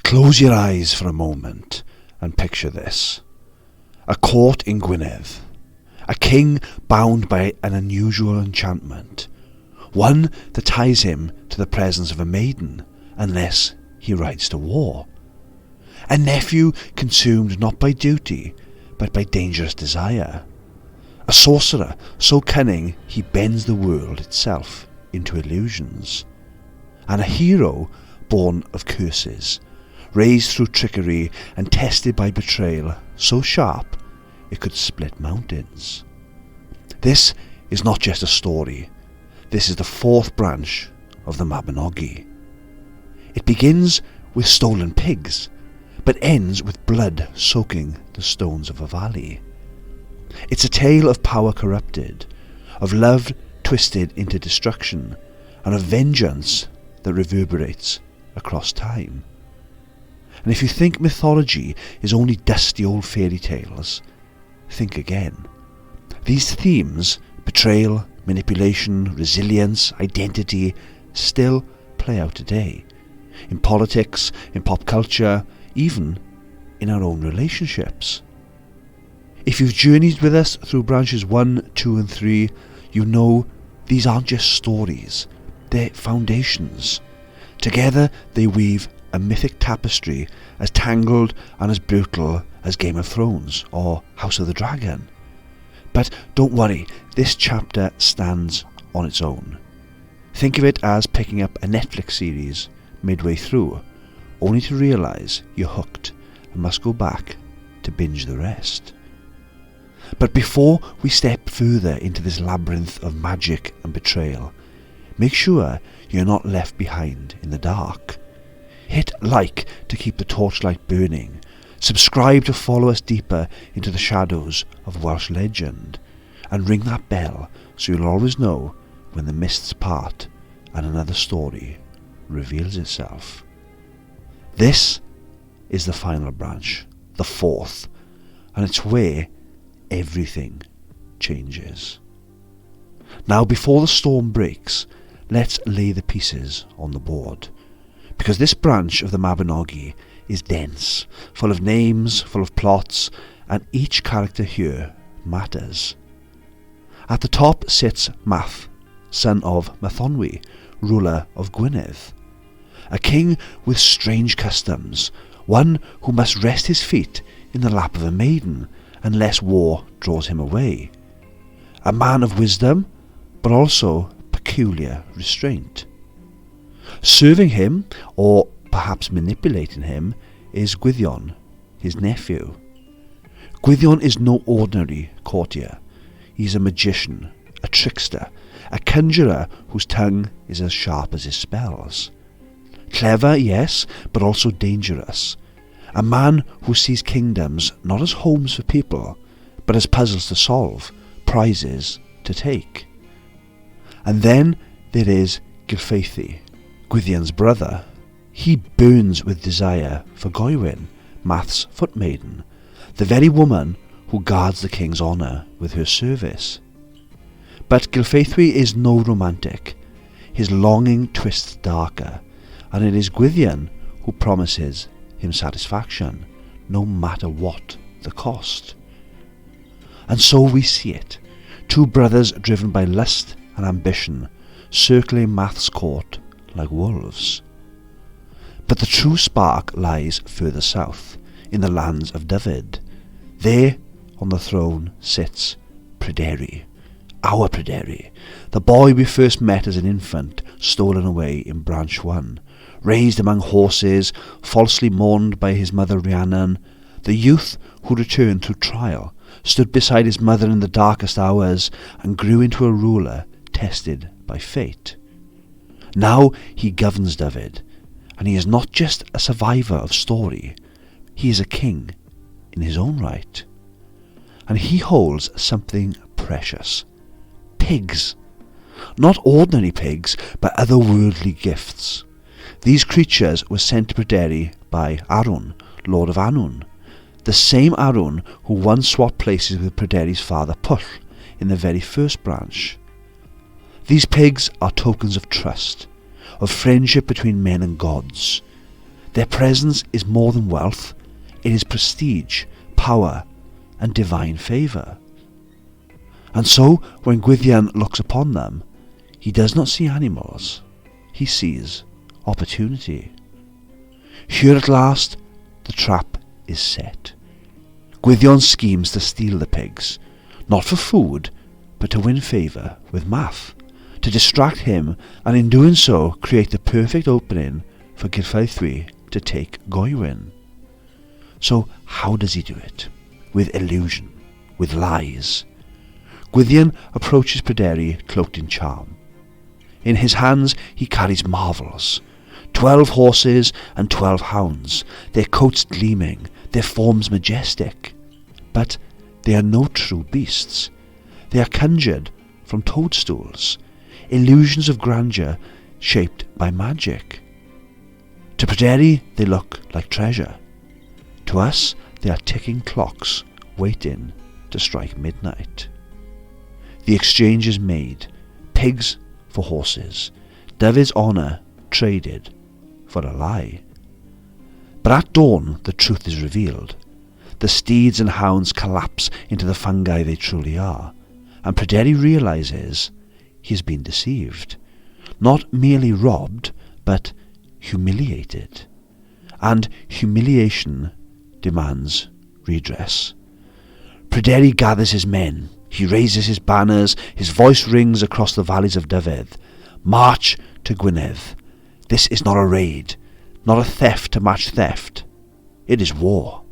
Close your eyes for a moment and picture this. A court in Gwynedd. A king bound by an unusual enchantment. One that ties him to the presence of a maiden unless he rides to war. A nephew consumed not by duty but by dangerous desire. A sorcerer so cunning he bends the world itself into illusions. And a hero born of curses, raised through trickery and tested by betrayal so sharp it could split mountains. This is not just a story. This is the fourth branch of the Mabinogi. It begins with stolen pigs, but ends with blood soaking the stones of a valley. It's a tale of power corrupted, of love twisted into destruction, and of vengeance that reverberates across time. And if you think mythology is only dusty old fairy tales, think again. These themes, betrayal, manipulation, resilience, identity, still play out today. In politics, in pop culture, even in our own relationships. If you've journeyed with us through branches 1, 2 and 3, you know these aren't just stories, they're foundations. Together they weave a mythic tapestry as tangled and as brutal as Game of Thrones or House of the Dragon. But don't worry, this chapter stands on its own. Think of it as picking up a Netflix series midway through, only to realise you're hooked and must go back to binge the rest. But before we step further into this labyrinth of magic and betrayal, make sure you're not left behind in the dark. Hit like to keep the torchlight burning. Subscribe to follow us deeper into the shadows of Welsh legend. And ring that bell so you'll always know when the mists part and another story reveals itself. This is the final branch, the fourth, and it's where everything changes. Now, before the storm breaks, let's lay the pieces on the board, because this branch of the Mabinogi is dense, full of names, full of plots, and each character here matters. At the top sits Math, son of Mythonwy, ruler of Gwynedd, a king with strange customs, one who must rest his feet in the lap of a maiden unless war draws him away. A man of wisdom, but also peculiar restraint. Serving him, or perhaps manipulating him, is Gwydion, his nephew. Gwydion is no ordinary courtier. He's a magician, a trickster, a conjurer whose tongue is as sharp as his spells. Clever, yes, but also dangerous. A man who sees kingdoms not as homes for people, but as puzzles to solve, prizes to take. And then there is Gylfaethu, Gwydion's brother. He burns with desire for Gwydion, Math's footmaiden, the very woman who guards the king's honour with her service. But Gylfaethu is no romantic. His longing twists darker, and it is Gwydion who promises him satisfaction, no matter what the cost. And so we see it, two brothers driven by lust and ambition, circling Math's court like wolves. But the true spark lies further south, in the lands of Dyfed. There, on the throne, sits Pryderi, our Pryderi, the boy we first met as an infant, stolen away in Branch 1, raised among horses, falsely mourned by his mother Rhiannon, the youth who returned through trial, stood beside his mother in the darkest hours, and grew into a ruler tested by fate. Now he governs Dyfed, and he is not just a survivor of story, he is a king in his own right. And he holds something precious. Pigs. Not ordinary pigs, but otherworldly gifts. These creatures were sent to Pryderi by Arun, Lord of Annwn, the same Arun who once swapped places with Pryderi's father Pwll in the very first branch. These pigs are tokens of trust, of friendship between men and gods. Their presence is more than wealth, it is prestige, power, and divine favour. And so, when Gwydion looks upon them, he does not see animals, he sees opportunity. Here at last, the trap is set. Gwydion schemes to steal the pigs, not for food, but to win favour with Math, to distract him, and in doing so create the perfect opening for Gyrfaethwy to take Gwydion. So how does he do it? With illusion, with lies. Gwydion approaches Pryderi cloaked in charm. In his hands he carries marvels, 12 horses and 12 hounds, their coats gleaming, their forms majestic. But they are no true beasts. They are conjured from toadstools, illusions of grandeur shaped by magic. To Pryderi they look like treasure. To us they are ticking clocks waiting to strike midnight. The exchange is made, pigs for horses, Dyfed's honour traded for a lie. But at dawn the truth is revealed. The steeds and hounds collapse into the fungi they truly are, and Pryderi realises he has been deceived, not merely robbed, but humiliated. And humiliation demands redress. Pryderi gathers his men, he raises his banners, his voice rings across the valleys of Dyfed. March to Gwynedd. This is not a raid, not a theft to match theft. It is war.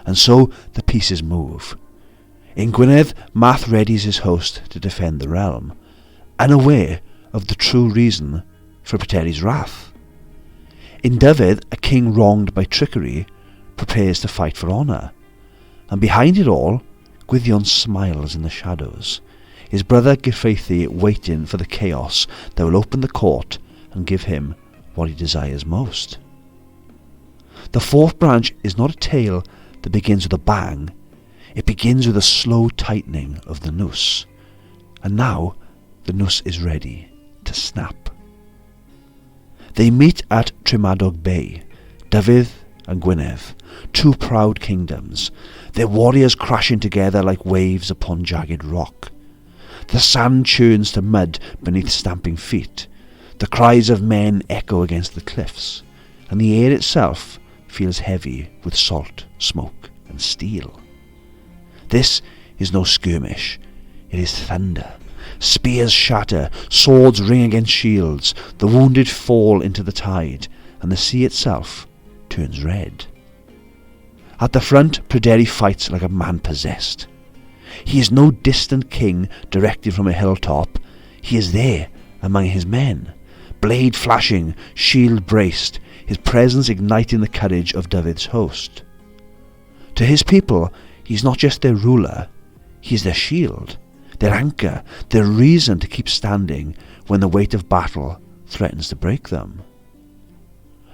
And so the pieces move. In Gwynedd, Math readies his host to defend the realm, unaware of the true reason for Pryderi's wrath. In Dyfed, a king wronged by trickery prepares to fight for honour, and behind it all, Gwydion smiles in the shadows, his brother Gyrfaethwy waiting for the chaos that will open the court and give him what he desires most. The fourth branch is not a tale that begins with a bang, it begins with a slow tightening of the noose, and now the noose is ready to snap. They meet at Tremadog Bay, Dyfed and Gwynedd, two proud kingdoms, their warriors crashing together like waves upon jagged rock. The sand churns to mud beneath stamping feet, the cries of men echo against the cliffs, and the air itself feels heavy with salt, smoke and steel. This is no skirmish, it is thunder. Spears shatter, swords ring against shields, the wounded fall into the tide, and the sea itself turns red. At the front, Pryderi fights like a man possessed. He is no distant king directed from a hilltop. He is there among his men, blade flashing, shield braced, his presence igniting the courage of Dyfed's host. To his people, he is not just their ruler, he is their shield, their anchor, their reason to keep standing when the weight of battle threatens to break them.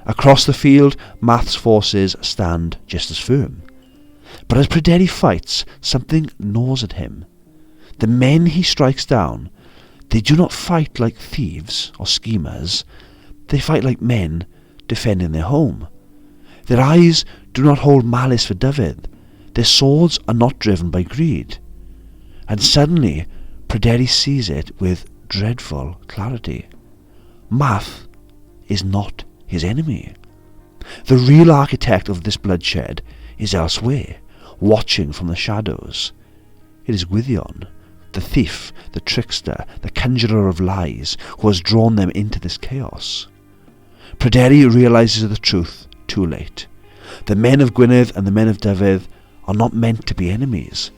Across the field, Math's forces stand just as firm. But as Pryderi fights, something gnaws at him. The men he strikes down, they do not fight like thieves or schemers. They fight like men defending their home. Their eyes do not hold malice for Dyfed. Their swords are not driven by greed. And suddenly, Pryderi sees it with dreadful clarity. Math is not his enemy. The real architect of this bloodshed is elsewhere, watching from the shadows. It is Gwydion, the thief, the trickster, the conjurer of lies, who has drawn them into this chaos. Pryderi realises the truth too late. The men of Gwynedd and the men of Dyfed are not meant to be enemies.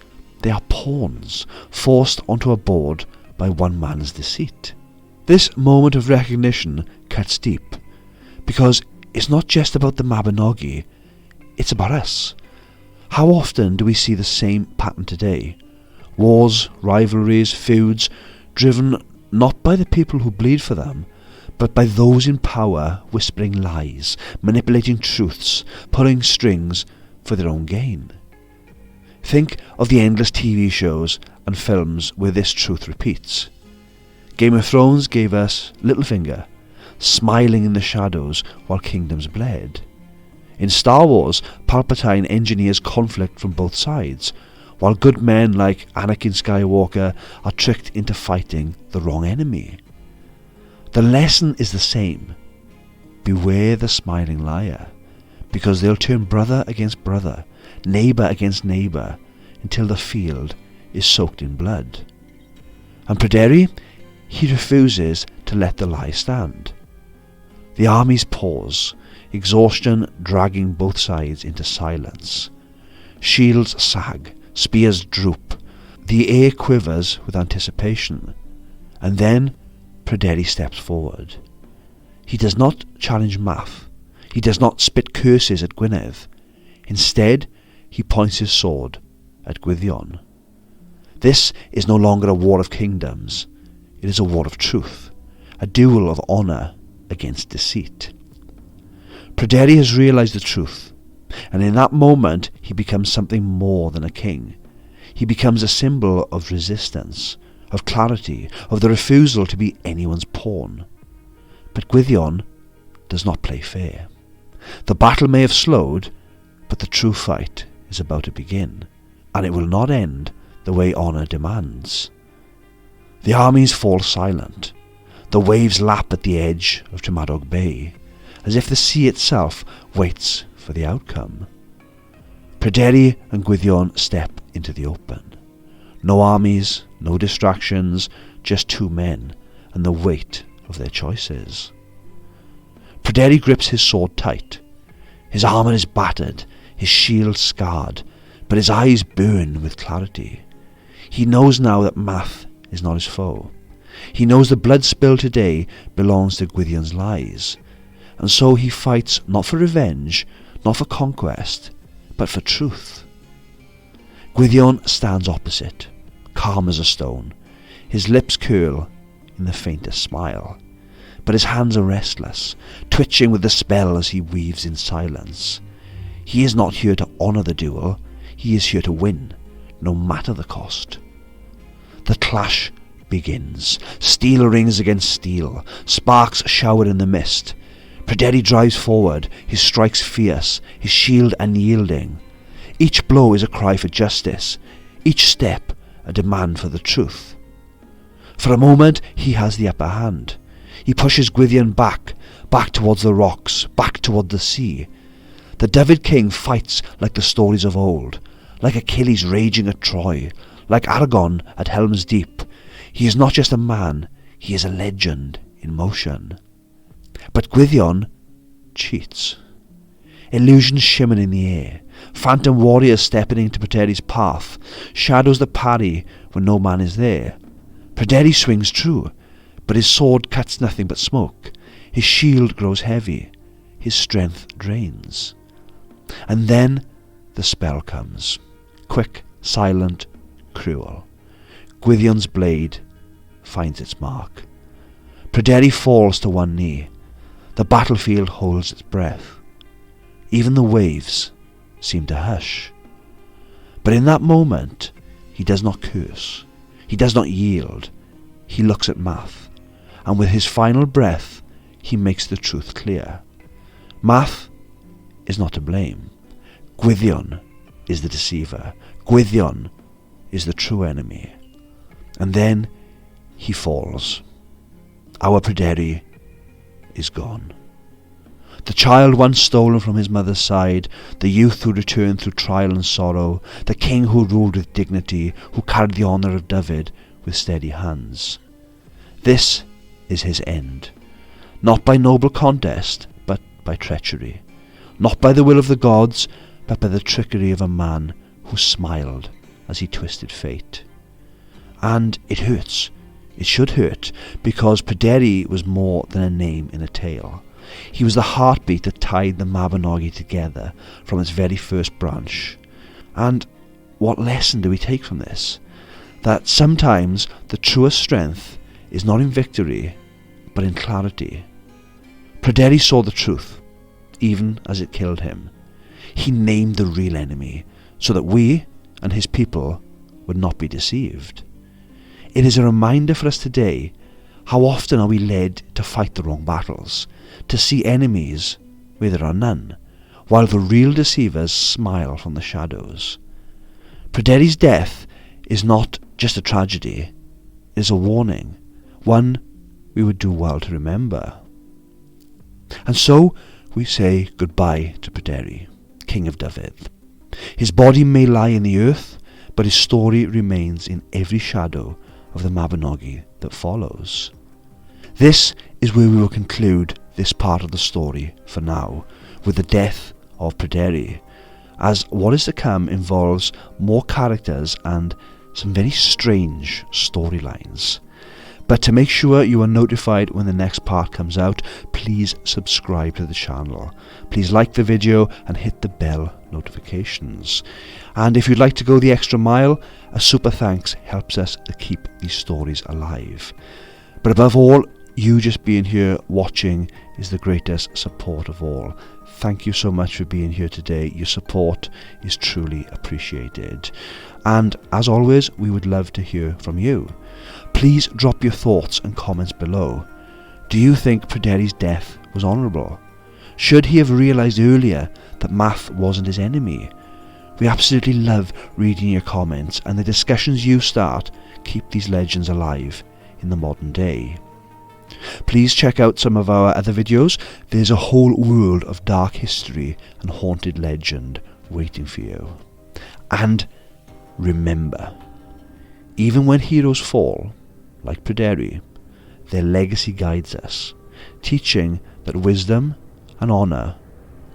They are pawns, forced onto a board by one man's deceit. This moment of recognition cuts deep, because it's not just about the Mabinogi, it's about us. How often do we see the same pattern today? Wars, rivalries, feuds, driven not by the people who bleed for them, but by those in power whispering lies, manipulating truths, pulling strings for their own gain. Think of the endless TV shows and films where this truth repeats. Game of Thrones gave us Littlefinger, smiling in the shadows while kingdoms bled. In Star Wars, Palpatine engineers conflict from both sides, while good men like Anakin Skywalker are tricked into fighting the wrong enemy. The lesson is the same. Beware the smiling liar, because they'll turn brother against brother, neighbour against neighbour, until the field is soaked in blood. And Pryderi, he refuses to let the lie stand. The armies pause, exhaustion dragging both sides into silence. Shields sag, spears droop, the air quivers with anticipation, and then Pryderi steps forward. He does not challenge Math, he does not spit curses at Gwynedd. Instead, he points his sword at Gwydion. This is no longer a war of kingdoms, it is a war of truth, a duel of honour against deceit. Pryderi has realised the truth, and in that moment he becomes something more than a king. He becomes a symbol of resistance, of clarity, of the refusal to be anyone's pawn. But Gwydion does not play fair. The battle may have slowed, but the true fight is about to begin, and it will not end the way honour demands. The armies fall silent. The waves lap at the edge of Mabinogi Bay, as if the sea itself waits for the outcome. Pryderi and Gwydion step into the open. No armies, no distractions, just two men and the weight of their choices. Pryderi grips his sword tight. His armour is battered, his shield scarred, but his eyes burn with clarity. He knows now that Math is not his foe. He knows the blood spilled today belongs to Gwydion's lies, and so he fights not for revenge, not for conquest, but for truth. Gwydion stands opposite, calm as a stone. His lips curl in the faintest smile, but his hands are restless, twitching with the spell as he weaves in silence. He is not here to honour the duel, he is here to win, no matter the cost. The clash begins. Steel rings against steel, sparks shower in the mist. Pryderi drives forward, his strikes fierce, his shield unyielding. Each blow is a cry for justice, each step a demand for the truth. For a moment he has the upper hand. He pushes Gwydion back towards the rocks, back toward the sea. The Dyfed king fights like the stories of old, like Achilles raging at Troy, like Argon at Helm's Deep. He is not just a man, he is a legend in motion. But Gwydion cheats. Illusions shimmer in the air, phantom warriors stepping into Pryderi's path, shadows that parry when no man is there. Pryderi swings true, but his sword cuts nothing but smoke. His shield grows heavy, his strength drains. And then the spell comes, quick, silent, cruel. Gwydion's blade finds its mark. Pryderi falls to one knee. The battlefield holds its breath. Even the waves seem to hush. But in that moment, he does not curse. He does not yield. He looks at Math, and with his final breath, he makes the truth clear. Math is not to blame. Gwydion is the deceiver. Gwydion is the true enemy. And then he falls. Our Pryderi is gone. The child once stolen from his mother's side, the youth who returned through trial and sorrow, the king who ruled with dignity, who carried the honour of Dyfed with steady hands. This is his end, not by noble contest, but by treachery, not by the will of the gods, but by the trickery of a man who smiled as he twisted fate. And it hurts. It should hurt, because Pryderi was more than a name in a tale. He was the heartbeat that tied the Mabinogi together from its very first branch. And what lesson do we take from this? That sometimes the truest strength is not in victory, but in clarity. Pryderi saw the truth, even as it killed him. He named the real enemy, so that we and his people would not be deceived. It is a reminder for us today How often are we led to fight the wrong battles, to see enemies where there are none, while the real deceivers smile from the shadows? Pryderi's death is not just a tragedy, it is a warning, one we would do well to remember. And so we say goodbye to Pryderi, King of Dyfed. His body may lie in the earth, but his story remains in every shadow of the Mabinogi that follows. This is where we will conclude this part of the story for now, with the death of Pryderi, as what is to come involves more characters and some very strange storylines. But to make sure you are notified when the next part comes out, please subscribe to the channel. Please like the video and hit the bell notifications. And if you'd like to go the extra mile, a super thanks helps us to keep these stories alive. But above all, you just being here watching is the greatest support of all. Thank you so much for being here today. Your support is truly appreciated. And as always, we would love to hear from you. Please drop your thoughts and comments below. Do you think Pryderi's death was honourable? Should he have realised earlier that math wasn't his enemy? We absolutely love reading your comments, and the discussions you start keep these legends alive in the modern day. Please check out some of our other videos. There's a whole world of dark history and haunted legend waiting for you. And remember, even when heroes fall, like Pryderi, their legacy guides us, teaching that wisdom and honour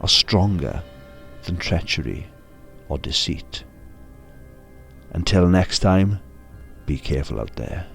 are stronger than treachery or deceit. Until next time, be careful out there.